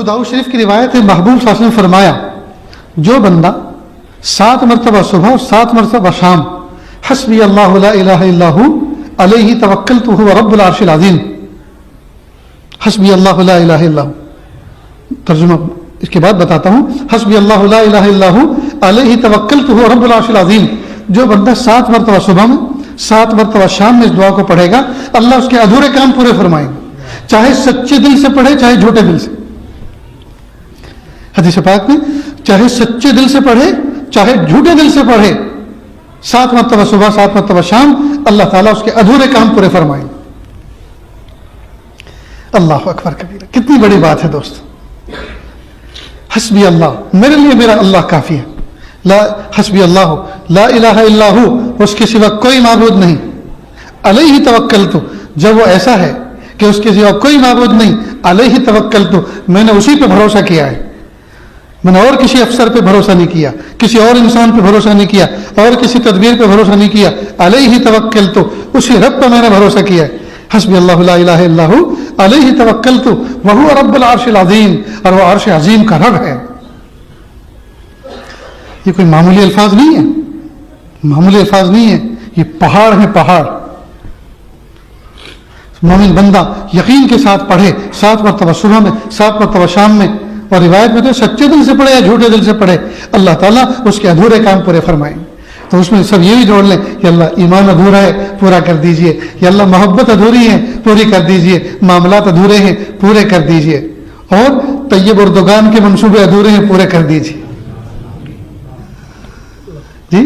दाऊद शरीफ की रिवायत है, महबूब सल्लल्लाहु अलैहि वसल्लम ने फरमाया, जो बंदा 7 मरतबा सुबह और 7 मरतबा शाम हस्बी अल्लाहु ला इलाहा इल्लहु अलैहि तवक्कलतु हुवा रब्बुल अर्शिल अज़ीम, हस्बी अल्लाहु ला इलाहा इल्लहु, तर्जुमा इसके बाद बताता हूँ, हस्बी अल्लाहु ला इलाहा इल्लहु अलैहि तवक्कलतु हुवा रब्बुल अर्शिल अज़ीम, जो बंदा 7 मरतबा सुबह में 7 मरतबा शाम में इस दुआ को पढ़ेगा, अल्लाह उसके अधूरे काम पूरे फरमाएंगे, चाहे सच्चे दिल से पढ़े चाहे झूठे दिल से। हदीस पाक में चाहे सच्चे दिल से पढ़े चाहे झूठे दिल से पढ़े, 7 मरतबा सुबह 7 मरतबा शाम, अल्लाह ताला उसके अधूरे काम पूरे फरमाएंगे। अल्लाह अकबर कबीरा, कितनी बड़ी बात है दोस्त। हस्बी अल्लाह, मेरे लिए मेरा अल्लाह काफी है। ला हस्बी अल्लाह ला इलाहा इल्लहु, उसके सिवा कोई माबूद नहीं। अलैहि तवक्कलतु, जब वो ऐसा है कि उसके सिवा कोई माबूद नहीं, अलैहि तवक्कलतु, मैंने उसी पे भरोसा किया है, मैंने और किसी अफसर पे भरोसा नहीं किया, किसी और इंसान पे भरोसा नहीं किया, और किसी तदबीर पे भरोसा नहीं किया, अलैहि तवक्कलतु, उसी रब पे मैंने भरोसा किया है। हस्बी अल्लाहु ला इलाहा इल्लहु अलैहि तवक्कलतु व हुवा रब्बुल अर्शिल अज़ीम, और वो अर्श अज़ीम का रब है। ये कोई मामूली अल्फाज नहीं है, मामूली अल्फाज नहीं है, ये पहाड़ है, पहाड़। मोमिन बंदा यकीन के साथ पढ़े, 7 मरतबा सुबह में 7 मरतबा शाम में, और रिवायत में तो सच्चे दिल से पढ़े या झूठे दिल से पढ़े, अल्लाह ताला उसके अधूरे काम पूरे फरमाएंगे। तो उसमें सब ये भी जोड़ लें कि अल्लाह ईमान अधूरा है पूरा कर दीजिए, या अल्लाह मोहब्बत अधूरी है पूरी कर दीजिए, मामलात अधूरे हैं पूरे कर दीजिए, और तैयब उर्दुगान के मंसूबे अधूरे हैं पूरे कर दीजिए। जी,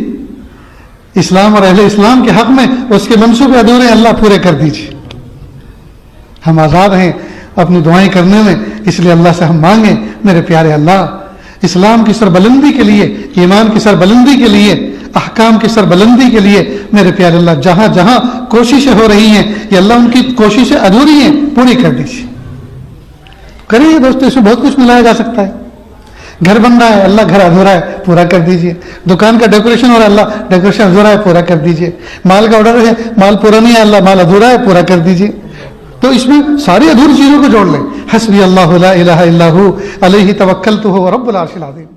इस्लाम और अहले इस्लाम के हक में उसके मंसूबे अधूरे अल्लाह पूरे कर दीजिए। हम आज़ाद हैं अपनी दुआएं करने में, इसलिए अल्लाह से हम मांगे, मेरे प्यारे अल्लाह, इस्लाम की सरबलंदी के लिए, ईमान की सरबलंदी के लिए, अहकाम की सरबलंदी के लिए, मेरे प्यारे अल्लाह, जहां जहां कोशिशें हो रही हैं, ये अल्लाह उनकी कोशिशें अधूरी हैं पूरी कर दीजिए। करिए दोस्तों, इसमें बहुत कुछ मिलाया जा सकता है। घर बन रहा है, अल्लाह घर अधूरा है पूरा कर दीजिए। दुकान का डेकोरेशन हो रहा है, अल्लाह डेकोरेशन अधूरा है पूरा कर दीजिए। माल का ऑर्डर है, माल पूरा नहीं है, अल्लाह माल अधूरा है पूरा कर दीजिए। तो इसमें सारी अधूरी चीजों को जोड़ लें। हस्बी अल्लाहु ला इलाहा इल्लहु अलैहि तवक्कलतु हुवा रब्बुल अर्शिल अज़ीम।